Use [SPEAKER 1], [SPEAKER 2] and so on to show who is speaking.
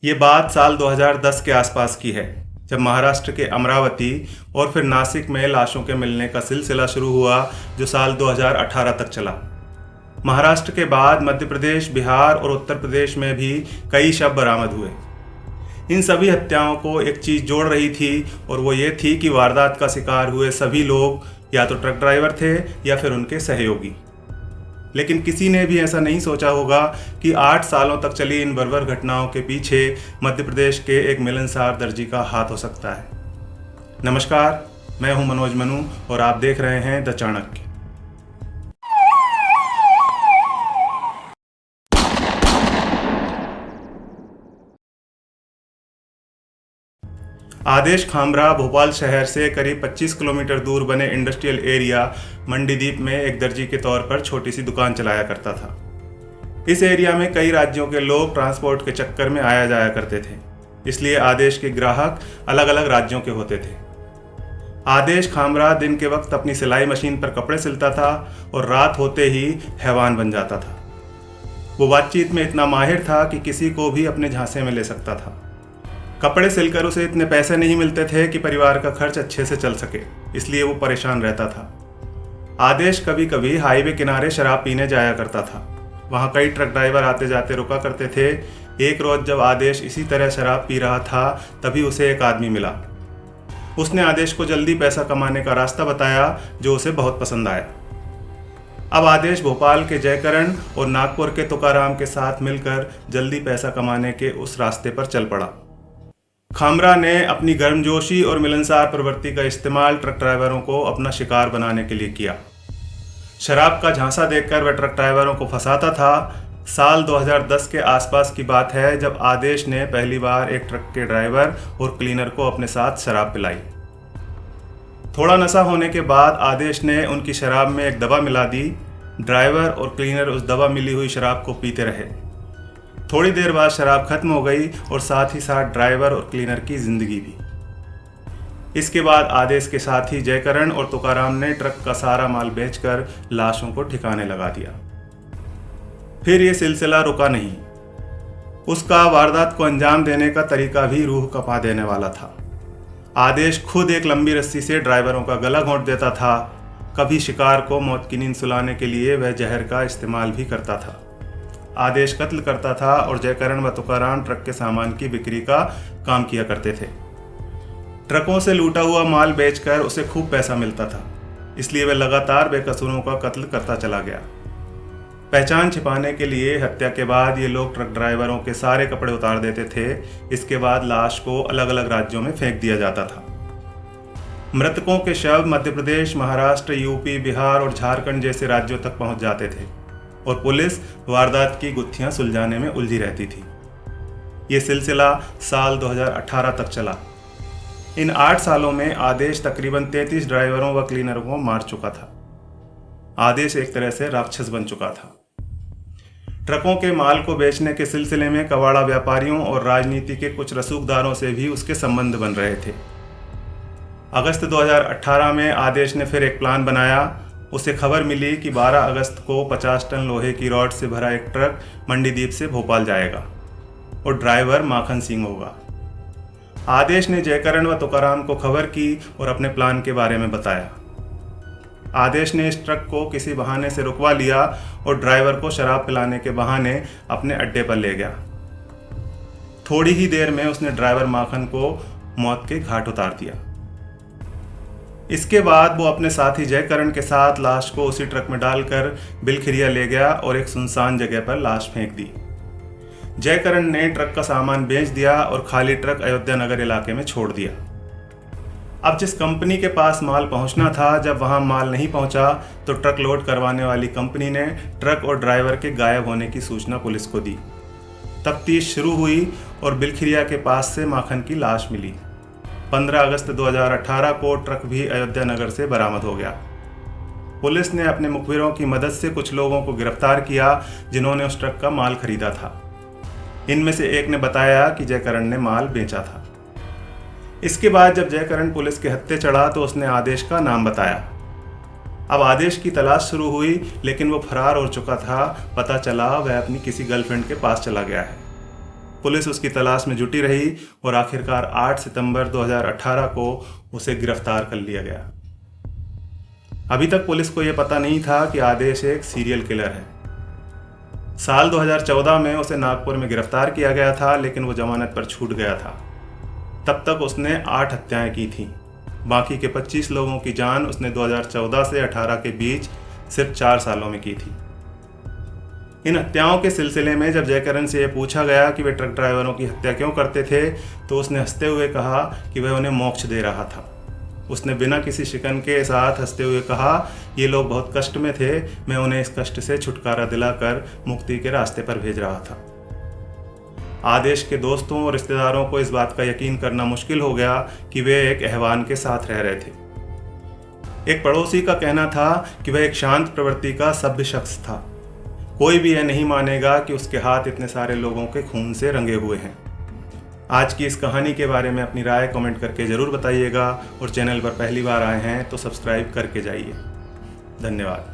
[SPEAKER 1] ये बात साल 2010 के आसपास की है, जब महाराष्ट्र के अमरावती और फिर नासिक में लाशों के मिलने का सिलसिला शुरू हुआ, जो साल 2018 तक चला। महाराष्ट्र के बाद मध्य प्रदेश, बिहार और उत्तर प्रदेश में भी कई शव बरामद हुए। इन सभी हत्याओं को एक चीज़ जोड़ रही थी, और वो ये थी कि वारदात का शिकार हुए सभी लोग या तो ट्रक ड्राइवर थे या फिर उनके सहयोगी। लेकिन किसी ने भी ऐसा नहीं सोचा होगा कि 8 सालों तक चली इन बर्बर घटनाओं के पीछे मध्य प्रदेश के एक मिलनसार दर्जी का हाथ हो सकता है। नमस्कार, मैं हूं मनोज मनु और आप देख रहे हैं द चाणक्य। आदेश खामरा भोपाल शहर से करीब 25 किलोमीटर दूर बने इंडस्ट्रियल एरिया मंडीदीप में एक दर्जी के तौर पर छोटी सी दुकान चलाया करता था। इस एरिया में कई राज्यों के लोग ट्रांसपोर्ट के चक्कर में आया जाया करते थे, इसलिए आदेश के ग्राहक अलग अलग राज्यों के होते थे। आदेश खामरा दिन के वक्त अपनी सिलाई मशीन पर कपड़े सिलता था और रात होते ही हैवान बन जाता था। वो बातचीत में इतना माहिर था कि किसी को भी अपने झांसे में ले सकता था। कपड़े सिलकर उसे इतने पैसे नहीं मिलते थे कि परिवार का खर्च अच्छे से चल सके, इसलिए वो परेशान रहता था। आदेश कभी कभी हाईवे किनारे शराब पीने जाया करता था। वहाँ कई ट्रक ड्राइवर आते जाते रुका करते थे। एक रोज जब आदेश इसी तरह शराब पी रहा था, तभी उसे एक आदमी मिला। उसने आदेश को जल्दी पैसा कमाने का रास्ता बताया, जो उसे बहुत पसंद आया। अब आदेश भोपाल के जयकरण और नागपुर के तुकाराम के साथ मिलकर जल्दी पैसा कमाने के उस रास्ते पर चल पड़ा। खामरा ने अपनी गर्मजोशी और मिलनसार प्रवृत्ति का इस्तेमाल ट्रक ड्राइवरों को अपना शिकार बनाने के लिए किया। शराब का झांसा देकर वह ट्रक ड्राइवरों को फंसाता था। साल 2010 के आसपास की बात है, जब आदेश ने पहली बार एक ट्रक के ड्राइवर और क्लीनर को अपने साथ शराब पिलाई। थोड़ा नशा होने के बाद आदेश ने उनकी शराब में एक दवा मिला दी। ड्राइवर और क्लीनर उस दवा मिली हुई शराब को पीते रहे। थोड़ी देर बाद शराब खत्म हो गई और साथ ही साथ ड्राइवर और क्लीनर की जिंदगी भी। इसके बाद आदेश के साथी जयकरण और तुकाराम ने ट्रक का सारा माल बेचकर लाशों को ठिकाने लगा दिया। फिर ये सिलसिला रुका नहीं। उसका वारदात को अंजाम देने का तरीका भी रूह कपा देने वाला था। आदेश खुद एक लंबी रस्सी से ड्राइवरों का गला घोंट देता था। कभी शिकार को मौत की नींद सुलाने के लिए वह जहर का इस्तेमाल भी करता था। आदेश कत्ल करता था और जयकरण व तुकाराम ट्रक के सामान की बिक्री का काम किया करते थे। ट्रकों से लूटा हुआ माल बेचकर उसे खूब पैसा मिलता था, इसलिए वह लगातार बेकसूरों का कत्ल करता चला गया। पहचान छिपाने के लिए हत्या के बाद ये लोग ट्रक ड्राइवरों के सारे कपड़े उतार देते थे। इसके बाद लाश को अलग अलग राज्यों में फेंक दिया जाता था। मृतकों के शव मध्य प्रदेश, महाराष्ट्र, यूपी, बिहार और झारखंड जैसे राज्यों तक पहुंच जाते थे और पुलिस वारदात की गुत्थियां सुलझाने में उलझी रहती थी। ये सिलसिला साल 2018 तक चला। इन 8 सालों में आदेश तकरीबन 33 ड्राइवरों व क्लीनरों को मार चुका था। आदेश एक तरह से राक्षस बन चुका था। ट्रकों के माल को बेचने के सिलसिले में कबाड़ा व्यापारियों और राजनीति के कुछ रसूखदारों से भी उसके संबंध बन रहे थे। अगस्त 2018 में आदेश ने फिर एक प्लान बनाया। उसे खबर मिली कि 12 अगस्त को 50 टन लोहे की रॉड से भरा एक ट्रक मंडीदीप से भोपाल जाएगा और ड्राइवर माखन सिंह होगा। आदेश ने जयकरण व तुकाराम को खबर की और अपने प्लान के बारे में बताया। आदेश ने इस ट्रक को किसी बहाने से रुकवा लिया और ड्राइवर को शराब पिलाने के बहाने अपने अड्डे पर ले गया। थोड़ी ही देर में उसने ड्राइवर माखन को मौत के घाट उतार दिया। इसके बाद वो अपने साथी जयकरण के साथ लाश को उसी ट्रक में डालकर बिलखिरिया ले गया और एक सुनसान जगह पर लाश फेंक दी। जयकरण ने ट्रक का सामान बेच दिया और खाली ट्रक अयोध्या नगर इलाके में छोड़ दिया। अब जिस कंपनी के पास माल पहुंचना था, जब वहां माल नहीं पहुंचा तो ट्रक लोड करवाने वाली कंपनी ने ट्रक और ड्राइवर के गायब होने की सूचना पुलिस को दी। तफ्तीश शुरू हुई और बिलखिरिया के पास से माखन की लाश मिली। 15 अगस्त 2018 को ट्रक भी अयोध्या नगर से बरामद हो गया। पुलिस ने अपने मुखबिरों की मदद से कुछ लोगों को गिरफ्तार किया, जिन्होंने उस ट्रक का माल खरीदा था। इनमें से एक ने बताया कि जयकरण ने माल बेचा था। इसके बाद जब जयकरण पुलिस के हत्थे चढ़ा तो उसने आदेश का नाम बताया। अब आदेश की तलाश शुरू हुई, लेकिन वो फरार हो चुका था। पता चला वह अपनी किसी गर्लफ्रेंड के पास चला गया है। पुलिस उसकी तलाश में जुटी रही और आखिरकार 8 सितंबर 2018 को उसे गिरफ्तार कर लिया गया। अभी तक पुलिस को यह पता नहीं था कि आदेश एक सीरियल किलर है। साल 2014 में उसे नागपुर में गिरफ्तार किया गया था, लेकिन वो जमानत पर छूट गया था। तब तक उसने 8 हत्याएं की थीं। बाकी के 25 लोगों की जान उसने 2014 से 18 के बीच सिर्फ 4 सालों में की थी। इन हत्याओं के सिलसिले में जब जयकरण से यह पूछा गया कि वे ट्रक ड्राइवरों की हत्या क्यों करते थे, तो उसने हंसते हुए कहा कि वह उन्हें मोक्ष दे रहा था। उसने बिना किसी शिकन के साथ हंसते हुए कहा, ये लोग बहुत कष्ट में थे, मैं उन्हें इस कष्ट से छुटकारा दिलाकर मुक्ति के रास्ते पर भेज रहा था। आदेश के दोस्तों और रिश्तेदारों को इस बात का यकीन करना मुश्किल हो गया कि वे एक अहवान के साथ रह रहे थे। एक पड़ोसी का कहना था कि वह एक शांत प्रवृत्ति का सभ्य शख्स था। कोई भी यह नहीं मानेगा कि उसके हाथ इतने सारे लोगों के खून से रंगे हुए हैं। आज की इस कहानी के बारे में अपनी राय कमेंट करके ज़रूर बताइएगा और चैनल पर पहली बार आए हैं तो सब्सक्राइब करके जाइए। धन्यवाद।